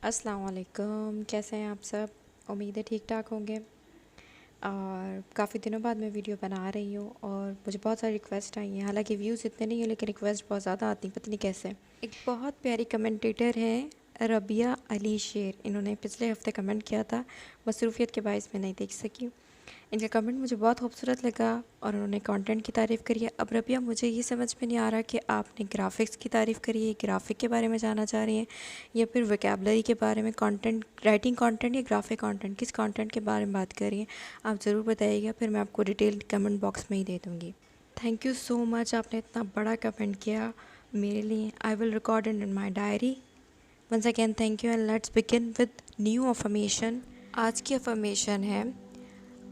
अस्सलाम वालेकुम, कैसे हैं आप सब। उम्मीद है ठीक ठाक होंगे। और काफ़ी दिनों बाद मैं वीडियो बना रही हूँ और मुझे बहुत सारी रिक्वेस्ट आई हैं। हालांकि व्यूज़ इतने नहीं हैं लेकिन रिक्वेस्ट बहुत ज़्यादा आती हैं, पता नहीं कैसे। एक बहुत प्यारी कमेंटेटर हैं रबिया अली शेर, इन्होंने पिछले हफ्ते कमेंट किया था, मसरूफ़ियत के बायस मैं नहीं देख सकी। इनका कमेंट मुझे बहुत खूबसूरत लगा और उन्होंने कंटेंट की तारीफ़ करी है। अब रबिया, मुझे ये समझ में नहीं आ रहा कि आपने ग्राफिक्स की तारीफ़ करी है, ग्राफिक के बारे में जानना चाह रही हैं या फिर वोकैबुलरी के बारे में, कंटेंट राइटिंग कंटेंट या ग्राफिक कंटेंट, किस कंटेंट के बारे में बात कर रही हैं आप ज़रूर बताइएगा, फिर मैं आपको डिटेल कमेंट बॉक्स में ही दे दूँगी। थैंक यू सो मच, आपने इतना बड़ा कमेंट किया मेरे लिए। I will record it in my diary. Once again thank you and let's begin with new affirmation. आज की अफर्मेशन है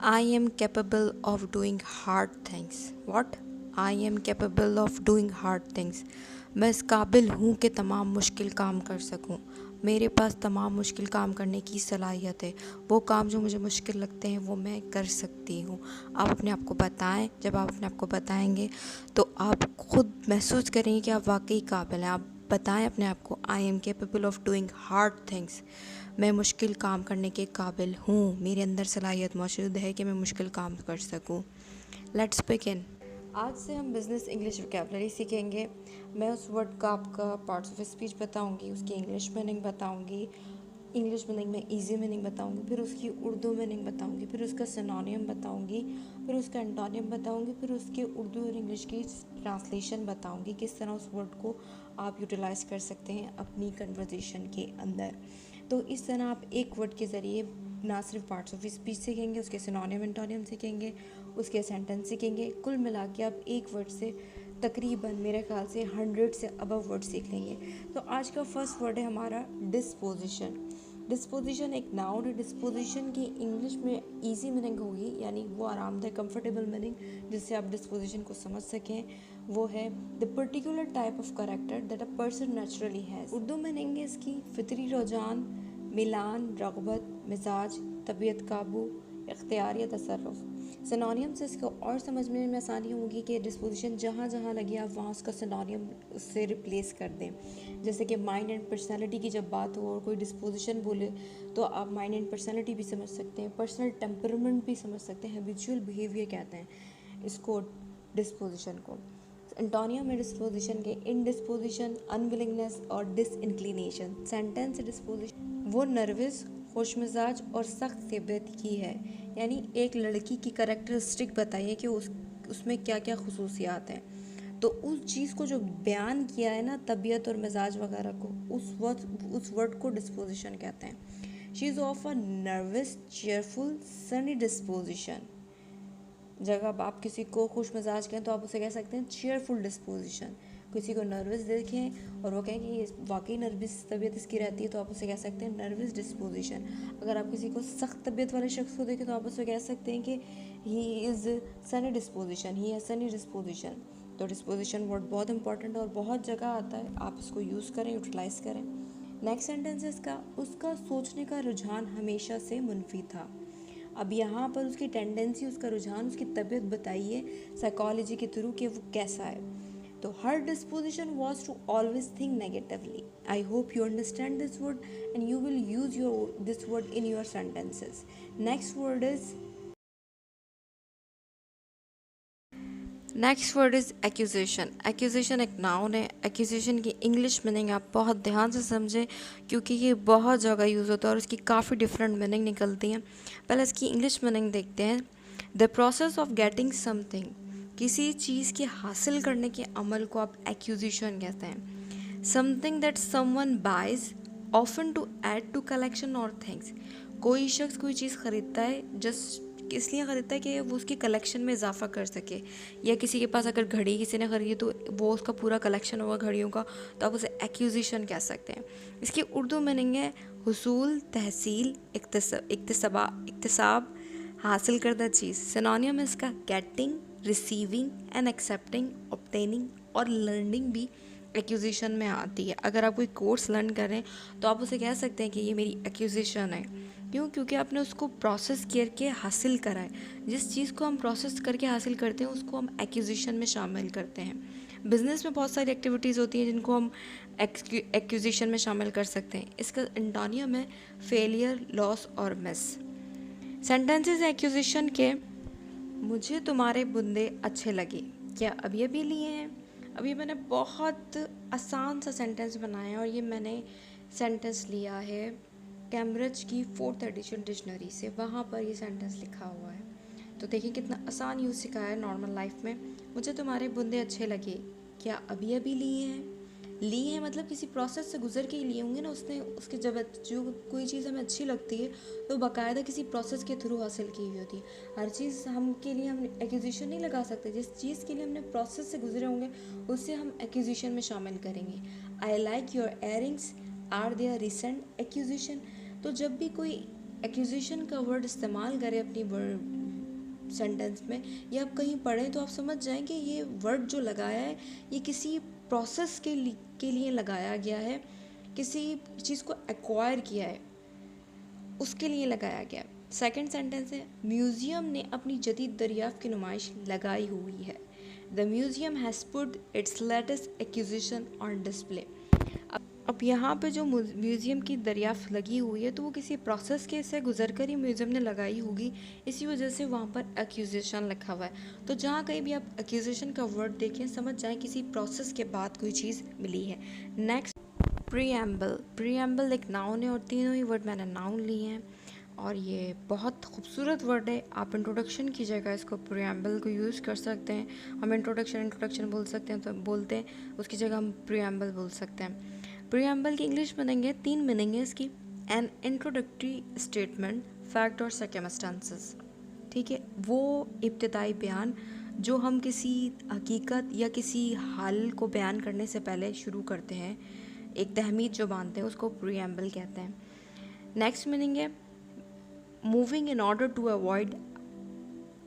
I am capable of doing hard things. What? I am capable of doing hard things. मैं इस काबिल हूँ कि तमाम मुश्किल काम कर सकूँ। मेरे पास तमाम मुश्किल काम करने की सलाहियत है। वो काम जो मुझे मुश्किल लगते हैं वो मैं कर सकती हूँ। आप अपने आप को बताएं। जब आप अपने आप को बताएंगे तो आप खुद महसूस करेंगे कि आप वाकई काबिल हैं। आप बताएं अपने आप को, I am capable of doing hard things. मैं मुश्किल काम करने के काबिल हूँ, मेरे अंदर सलाहियत मौजूद है कि मैं मुश्किल काम कर सकूँ। Let's begin. आज से हम बिज़नेस इंग्लिश वोकैबुलरी सीखेंगे। मैं उस वर्ड का आपका पार्ट्स ऑफ स्पीच बताऊंगी, उसकी इंग्लिश मीनिंग बताऊंगी, इंग्लिश मीनिंग में ईजी मीनिंग बताऊंगी, फिर उसकी उर्दू मीनिंग बताऊंगी, फिर उसका सिनोनियम बताऊंगी, फिर उसका एंटोनियम बताऊंगी, फिर उसके उर्दू और इंग्लिश की ट्रांसलेशन बताऊंगी, किस तरह उस वर्ड को आप यूटिलाइज़ कर सकते हैं अपनी कन्वर्जेशन के अंदर। तो इस तरह आप एक वर्ड के ज़रिए ना सिर्फ पार्ट्स ऑफ स्पीच सीखेंगे, उसके सिनोनियम एंटोनियम सीखेंगे, उसके सेंटेंस सीखेंगे। कुल मिला के आप एक वर्ड से तकरीबन मेरे ख्याल से 100 से अबव वर्ड सीख लेंगे। तो आज का फर्स्ट वर्ड है हमारा डिस्पोजिशन। डिस्पोजिशन एक नाउन है। डिस्पोजिशन की इंग्लिश में ईजी मीनिंग होगी, यानी वो आरामदायक कंफर्टेबल मीनिंग जिससे आप डिस्पोजिशन को समझ सकें, वो है the particular type of character that a person naturally has. Urdu meaning है इसकी फितरी रुझान, मिलान, रग़बत, मिजाज, तबीयत काबू, इख्तियार या तसर्रुफ़। सिनोनियम से इसको और समझने में आसानी होगी कि डिस्पोजिशन जहाँ जहाँ लगे आप वहाँ उसका सिनोनियम उससे रिप्लेस कर दें। जैसे कि माइंड एंड पर्सनालिटी की जब बात हो और कोई डिस्पोजिशन बोले तो आप माइंड एंड पर्सनालिटी भी समझ सकते हैं, पर्सनल टेम्परमेंट भी समझ सकते हैं, हैबिचुअल बिहेवियर कहते हैं इसको, डिस्पोजिशन को। एंटोनियम में डिस्पोजिशन के इनडिस्पोजिशन, अनविलिंगनेस और डिसइंक्लिनेशन। सेंटेंस डिस्पोजिशन वो नर्वस, खुशमिजाज और सख्त तबीयत की है, यानी एक लड़की की करेक्टरिस्टिक बताइए कि उसमें क्या क्या खसूसियात हैं। तो उस चीज़ को जो बयान किया है ना, तबीयत और मिजाज वगैरह को, उस वर्ड को डिस्पोजिशन कहते हैं। She is of a nervous, cheerful, Sunny disposition. जब आप किसी को खुश मिजाज कहें तो आप उसे कह सकते हैं चेयरफुल डिस्पोजिशन। किसी को नर्वस देखें और वो कहें कि ये वाकई नर्वस तबीयत इसकी रहती है तो आप उसे कह सकते हैं नर्वस डिस्पोजिशन। अगर आप किसी को सख्त तबीयत वाले शख्स को देखें तो आप उसे कह सकते हैं कि ही इज़ सनी डिस्पोजिशन, ही है सनी डिस्पोजिशन। तो डिस्पोजिशन वर्ड बहुत इंपॉर्टेंट है और बहुत जगह आता है, आप इसको यूज़ करें, यूटिलाइज़ करें। नेक्स्ट सेंटेंस है इसका, उसका सोचने का रुझान हमेशा से मुनफी था। अब यहाँ पर उसकी टेंडेंसी, उसका रुझान, उसकी तबीयत बताइए साइकोलॉजी के थ्रू कि वो कैसा है। तो her disposition was to always think negatively. I hope you understand this word and you will use your this word in your sentences. Next word is accusation. Accusation एक नाउन है। Accusation की English meaning आप बहुत ध्यान से समझें क्योंकि ये बहुत जगह यूज़ होता है और इसकी काफ़ी डिफरेंट मीनिंग निकलती हैं। पहले इसकी इंग्लिश मीनिंग देखते हैं। The process of getting something, किसी चीज़ के हासिल करने के अमल को आप एक्यूजिशन कहते हैं। Something that someone buys often to add to collection और थिंग्स, कोई शख्स कोई चीज़ ख़रीदता है जस्ट इसलिए ख़रीदता है कि वो उसकी कलेक्शन में इजाफा कर सके, या किसी के पास अगर घड़ी किसी ने ख़रीदी तो वो उसका पूरा कलेक्शन होगा घड़ियों का, तो आप उसे एक्यूजिशन कह सकते हैं। इसकी उर्दू मीनिंग है हुसूल, तहसील, इक्तसाब, हासिल करदा चीज़। सिनोनियम है इसका getting, receiving end accepting, obtaining और लर्निंग भी एक्यूजिशन में आती है। अगर आप कोई कोर्स लर्न कर रहे हैं तो आप उसे कह सकते हैं कि ये मेरी एक्यूजिशन है। क्यों? क्योंकि आपने उसको प्रोसेस करके हासिल करा है। जिस चीज़ को हम प्रोसेस करके हासिल करते हैं उसको हम एक्विजिशन में शामिल करते हैं। बिज़नेस में बहुत सारी एक्टिविटीज़ होती हैं जिनको हम एक्विजिशन में शामिल कर सकते हैं। इसका एंटोनियम है फेलियर, लॉस और मिस। सेंटेंसेस एक्विजिशन के: मुझे तुम्हारे बुंदे अच्छे लगे, क्या अभी अभी लिए हैं? अभी मैंने बहुत आसान सा सेंटेंस बनाया है और ये मैंने सेंटेंस लिया है कैम्ब्रिज की 4th एडिशन डिक्शनरी से, वहाँ पर ये सेंटेंस लिखा हुआ है। तो देखिए कितना आसान यूज़ सिखाया है नॉर्मल लाइफ में। मुझे तुम्हारे बुंदे अच्छे लगे, क्या अभी अभी लिए हैं? लिए हैं मतलब किसी प्रोसेस से गुजर के ही लिए होंगे ना उसने। उसके जब जो कोई चीज़ हमें अच्छी लगती है तो बाकायदा किसी प्रोसेस के थ्रू हासिल की हुई होती है। हर चीज़ हम के लिए हम एक्विजिशन नहीं लगा सकते। जिस चीज़ के लिए हमने प्रोसेस से गुजरे होंगे उसे हम एक्विजिशन में शामिल करेंगे। I like your earrings, are their recent acquisition. तो जब भी कोई एक्विजिशन का वर्ड इस्तेमाल करे अपनी सेंटेंस में या आप कहीं पढ़ें तो आप समझ जाएंगे ये वर्ड जो लगाया है ये किसी प्रोसेस के लिए लगाया गया है, किसी चीज़ को एक्वायर किया है उसके लिए लगाया गया है। सेकंड सेंटेंस है म्यूज़ियम ने अपनी जदीद दरियाफ्त की नुमाइश लगाई हुई है। The museum has put it's latest acquisition on display. अब यहाँ पे जो म्यूज़ियम की दरियाफ्त लगी हुई है तो वो किसी प्रोसेस के से गुजर कर ही म्यूज़ियम ने लगाई होगी, इसी वजह से वहाँ पर एक्विजिशन लिखा हुआ है। तो जहाँ कहीं भी आप एक्विजिशन का वर्ड देखें समझ जाएं किसी प्रोसेस के बाद कोई चीज़ मिली है। Next preamble. प्रीएम्बल एक नाउन है और तीनों ही वर्ड मैंने नाउन लिए हैं और ये बहुत खूबसूरत वर्ड है। आप इंट्रोडक्शन की जगह इसको प्रीएम्बल को यूज़ कर सकते हैं। हम इंट्रोडक्शन बोल सकते हैं तो बोलते हैं, उसकी जगह हम प्रीएम्बल बोल सकते हैं। प्रीएम्बल की इंग्लिश बनेंगे, 3 मीनिंग है इसकी। एन इंट्रोडक्टरी स्टेटमेंट, फैक्ट और सर्कमस्टेंसेस। ठीक है, वो इब्तिदाई बयान जो हम किसी हकीकत या किसी हाल को बयान करने से पहले शुरू करते हैं, एक तहमीद जो बांधते हैं उसको प्रीएम्बल कहते हैं। नेक्स्ट मीनिंग है moving in order to avoid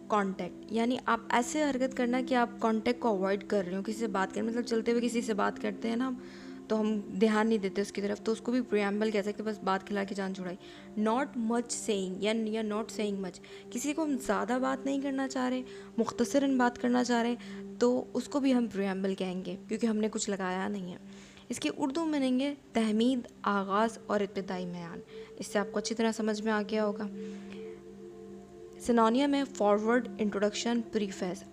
contact, यानी आप ऐसे हरकत करना कि आप कॉन्टैक्ट को अवॉइड कर रहे हो, किसी से बात करें, मतलब चलते हुए किसी से बात करते हैं ना तो हम ध्यान नहीं देते उसकी तरफ, तो उसको भी प्रीएम्बल कह सकते हैं, बस बात खिला के जान छुड़ाई। नॉट मच सेइंग या नॉट सेइंग मच, किसी को हम ज़्यादा बात नहीं करना चाह रहे, मुख्तसरन बात करना चाह रहे तो उसको भी हम प्रीएम्बल कहेंगे क्योंकि हमने कुछ लगाया नहीं है। इसकी उर्दू मीनिंग है तहमीद, आगाज़ और इब्तिदाई बयान। इससे आपको अच्छी तरह समझ में आ गया होगा। सिनोनियम है फॉरवर्ड, इंट्रोडक्शन, प्रीफेस।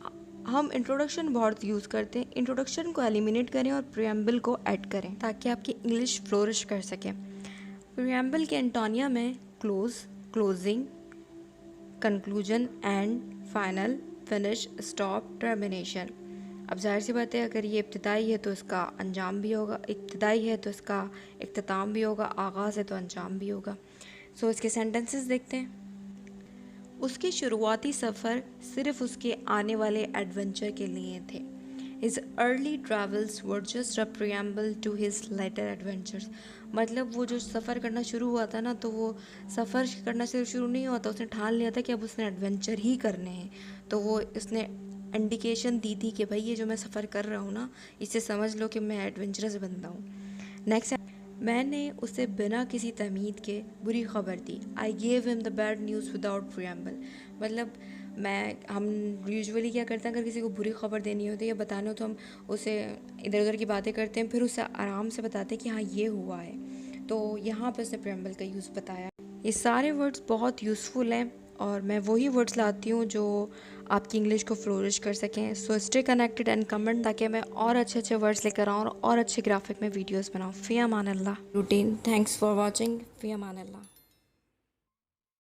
हम इंट्रोडक्शन बहुत यूज़ करते हैं, इंट्रोडक्शन को एलिमिनेट करें और प्रीएम्बल को ऐड करें ताकि आपकी इंग्लिश फ्लोरिश कर सके। प्रीएम्बल के एंटोनियम है close, closing, conclusion, and, final, finish, stop, termination. अब जाहिर सी बात है अगर ये इब्तिदाई है तो इसका अंजाम भी होगा, इब्तिदाई है तो इसका इख्तिताम भी होगा, आगाज़ है तो अंजाम भी होगा। सो इसके सेंटेंसेस देखते हैं। उसके शुरुआती सफ़र सिर्फ उसके आने वाले एडवेंचर के लिए थे। His early travels were just a preamble to his later adventures। मतलब वो जो सफ़र करना शुरू हुआ था ना तो वो सफ़र करना सिर्फ शुरू नहीं हुआ था, उसने ठान लिया था कि अब उसने एडवेंचर ही करने हैं। तो वो उसने इंडिकेशन दी थी कि भाई ये जो मैं सफ़र कर रहा हूँ ना इससे समझ लो कि मैं एडवेंचरस बंदा हूँ। नेक्स्ट, मैंने उसे बिना किसी तमीद के बुरी खबर दी। I gave him the bad news without preamble. मतलब हम यूजुअली क्या करते हैं अगर किसी को बुरी खबर देनी होती है या बताना हो तो हम उसे इधर उधर की बातें करते हैं, फिर उसे आराम से बताते हैं कि हाँ ये हुआ है। तो यहाँ पे उसने प्रीएम्बल का यूज़ बताया। ये सारे वर्ड्स बहुत यूज़फुल हैं और मैं वही वर्ड्स लाती हूँ जो आपकी इंग्लिश को फ्लोरिश कर सकें। So stay connected and comment ताकि मैं और अच्छे वर्ड्स लेकर आऊँ और अच्छे ग्राफिक में वीडियोस बनाऊँ। फ़ी अमान अल्लाह। Routine, thanks for watching. फ़ी अमान अल्लाह।